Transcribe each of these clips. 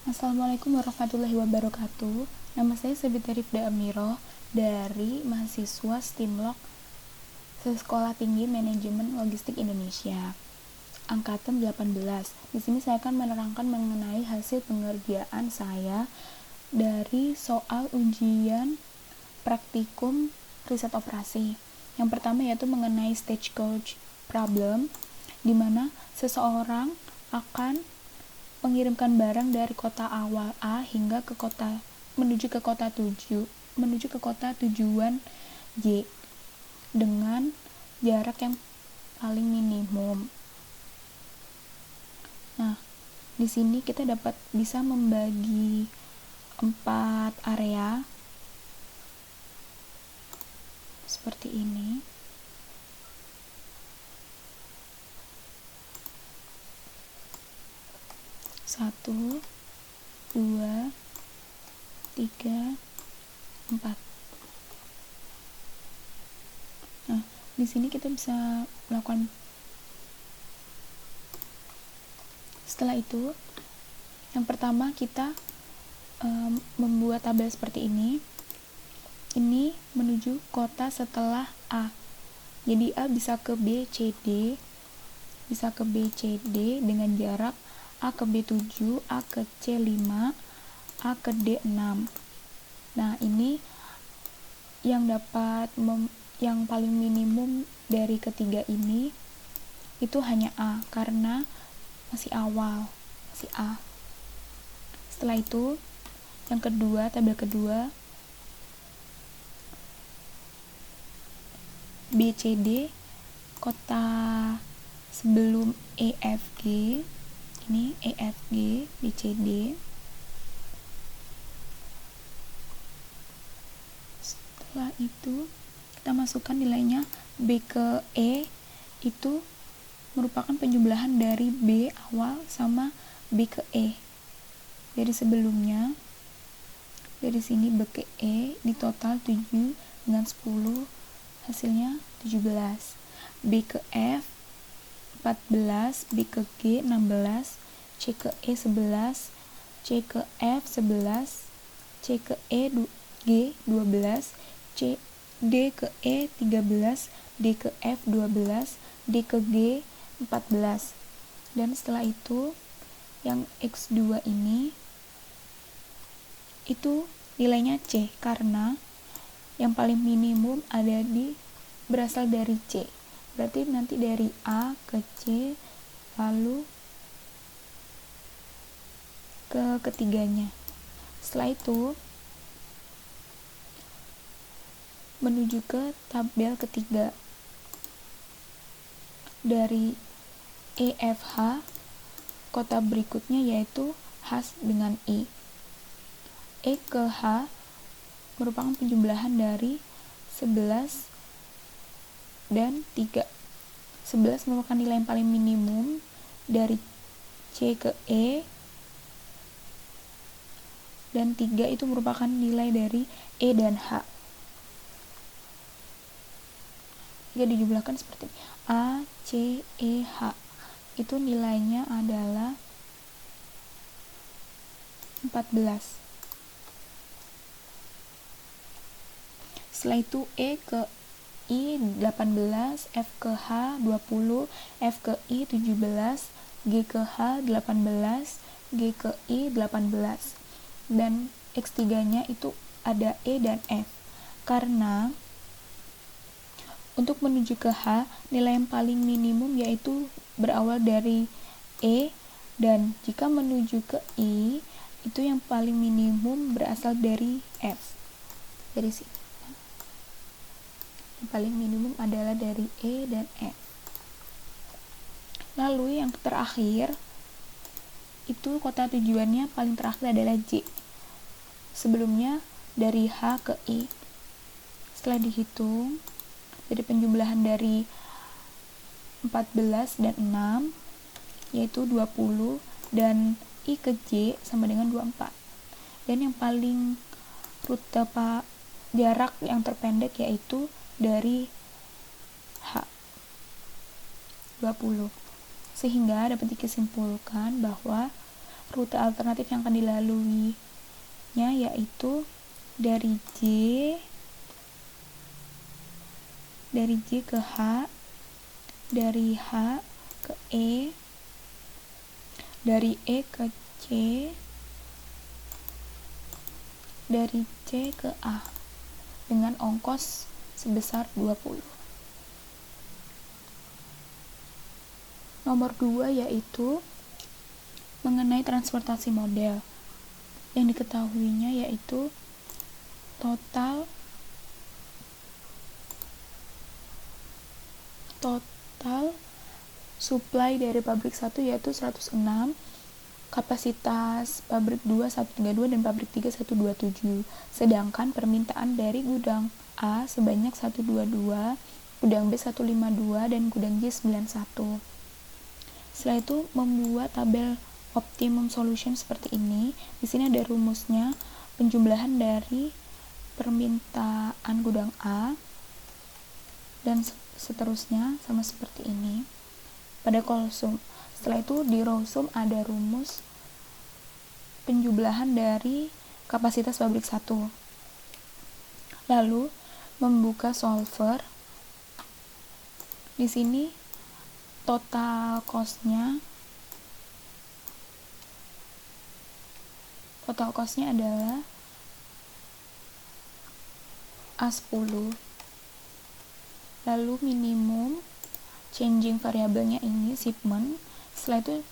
Assalamualaikum warahmatullahi wabarakatuh. Nama saya Sabita Rifda Amiroh dari mahasiswa STIMLOG Sekolah Tinggi Manajemen Logistik Indonesia, angkatan 18. Di sini saya akan menerangkan mengenai hasil pengerjaan saya dari soal ujian praktikum riset operasi. Yang pertama yaitu mengenai stagecoach problem, di mana seseorang akan mengirimkan barang dari kota awal A hingga menuju ke kota tujuan Y dengan jarak yang paling minimum. Nah, di sini kita bisa membagi 4 area seperti ini. Satu, 2, 3, 4. Nah, di sini kita bisa melakukan. Setelah itu, yang pertama kita membuat tabel seperti ini. Ini menuju kota setelah A. Jadi A bisa ke B, C, D, dengan jarak A ke B7, A ke C5, A ke D6. Nah, ini yang yang paling minimum dari ketiga ini itu hanya A, karena masih awal, masih A. Setelah itu, yang kedua, tabel kedua, BCD, kota sebelum EFG, ini EFG, BCD. Setelah itu kita masukkan nilainya. B ke E itu merupakan penjumlahan dari B awal sama B ke E. Dari sebelumnya, dari sini B ke E di total 7 dengan 10, hasilnya 17. B ke F 14, B ke G 16, C ke E 11, C ke F 11, C ke E G 12, D ke E 13, D ke F 12, D ke G 14. Dan setelah itu yang X2 ini itu nilainya C, karena yang paling minimum berasal dari C. Berarti nanti dari A ke C lalu ke ketiganya. Setelah itu menuju ke tabel ketiga. Dari EFH, kota berikutnya yaitu H dengan I. E ke H merupakan penjumlahan dari 11 dan 3. 11 merupakan nilai yang paling minimum dari C ke E, dan 3 itu merupakan nilai dari E dan H. Jika dijumlahkan seperti ini, A, C, E, H, itu nilainya adalah 14. Setelah itu E ke I 18, F ke H 20, F ke I 17, G ke H 18, G ke I 18. Dan X3-nya itu ada E dan F. Karena untuk menuju ke H, nilai yang paling minimum yaitu berawal dari E, dan jika menuju ke I, itu yang paling minimum berasal dari F. Dari sini. Yang paling minimum adalah dari E dan F. Lalu yang terakhir, itu kota tujuannya paling terakhir adalah J. Sebelumnya dari H ke I. Setelah dihitung, dari penjumlahan dari 14 dan 6 yaitu 20, dan I ke J sama dengan 24. Dan yang paling jarak yang terpendek yaitu dari H 20. Sehingga dapat disimpulkan bahwa rute alternatif yang akan dilaluinya yaitu dari J ke H, dari H ke E, dari E ke C, dari C ke A dengan ongkos sebesar 20. Nomor 2 yaitu mengenai transportasi model. Yang diketahuinya yaitu total supply dari pabrik 1 yaitu 106, kapasitas pabrik 2 132 dan pabrik 3 127. Sedangkan permintaan dari gudang A sebanyak 122, gudang B 152 dan gudang J 91. Setelah itu membuat tabel optimum solution seperti ini. Di sini ada rumusnya, penjumlahan dari permintaan gudang A dan seterusnya sama seperti ini pada kolsum. Setelah itu di row sum ada rumus penjumlahan dari kapasitas pabrik 1. Lalu membuka solver. Di sini total cost-nya adalah A10. Lalu minimum changing variabelnya ini shipment. Setelah itu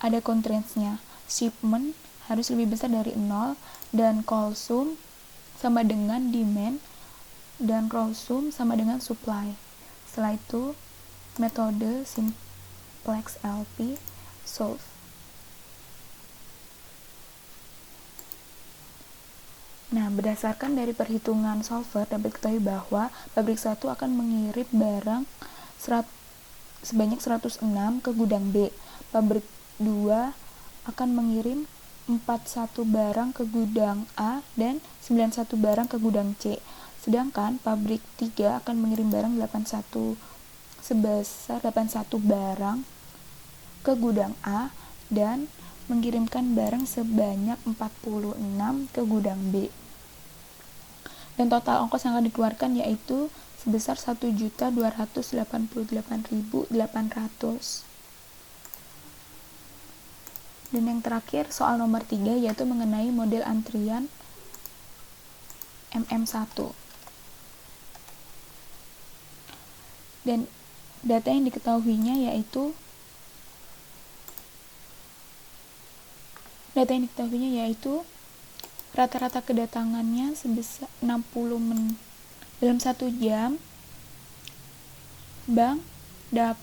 ada constraints-nya. Shipment harus lebih besar dari 0 dan call sum sama dengan demand dan row sum sama dengan supply. Setelah itu metode simplex LP solve. Nah, berdasarkan dari perhitungan solver dapat diketahui bahwa pabrik 1 akan mengirim barang sebanyak 106 ke gudang B. Pabrik 2 akan mengirim 41 barang ke gudang A dan 91 barang ke gudang C. Sedangkan pabrik 3 akan mengirim barang sebesar 81 barang ke gudang A dan mengirimkan barang sebanyak 46 ke gudang B. Dan total ongkos yang akan dikeluarkan yaitu sebesar 1.288.800. Dan yang terakhir soal nomor 3 yaitu mengenai model antrian MM1. Dan data yang diketahuinya yaitu rata-rata kedatangannya sebesar 60 menit. Dalam 1 jam bank dapat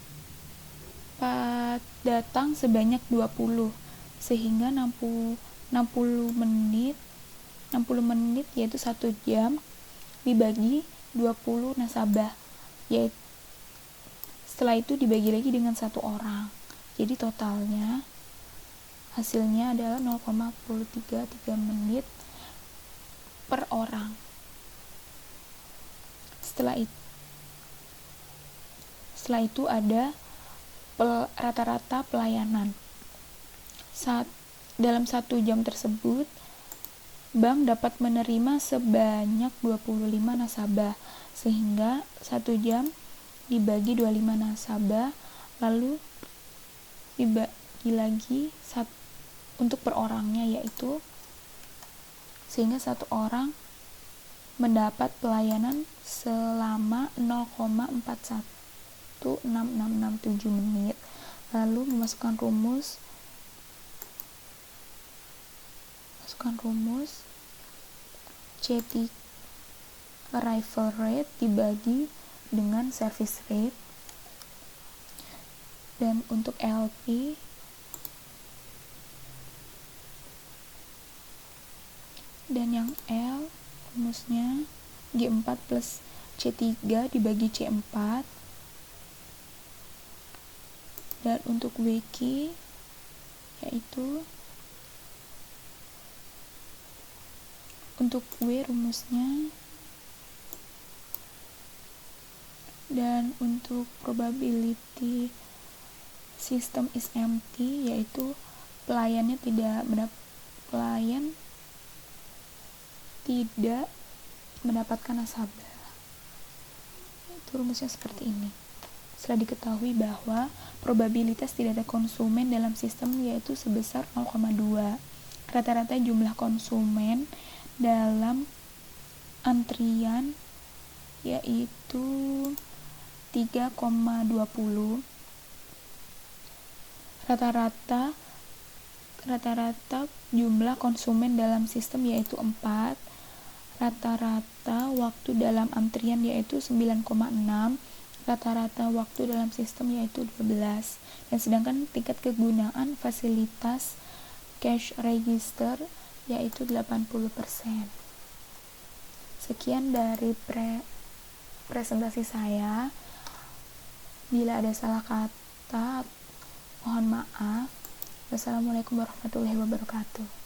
datang sebanyak 20, sehingga 60 menit yaitu 1 jam dibagi 20 nasabah, yaitu setelah itu dibagi lagi dengan 1 orang. Jadi totalnya hasilnya adalah 0,33 menit per orang. Setelah itu ada rata-rata pelayanan. Dalam 1 jam tersebut, bank dapat menerima sebanyak 25 nasabah, sehingga 1 jam dibagi 25 nasabah, lalu dibagi lagi untuk per orangnya, yaitu sehingga 1 orang mendapat pelayanan selama 0,416667 menit. Lalu memasukkan rumus CT arrival rate dibagi dengan service rate, dan untuk LP dan yang L rumusnya G4 plus C3 dibagi C4, dan untuk WQ yaitu untuk W rumusnya, dan untuk probability system is empty yaitu pelayan tidak mendapatkan nasabah. Itu rumusnya seperti ini. Setelah diketahui bahwa probabilitas tidak ada konsumen dalam sistem yaitu sebesar 0,2. Rata-rata jumlah konsumen dalam antrian yaitu 3,20. Rata-rata jumlah konsumen dalam sistem yaitu 4. Rata-rata waktu dalam antrian yaitu 9,6. Rata-rata waktu dalam sistem yaitu 12. Dan sedangkan tingkat kegunaan fasilitas cash register yaitu 80%. Sekian dari presentasi saya. Bila ada salah kata, mohon maaf. Wassalamualaikum warahmatullahi wabarakatuh.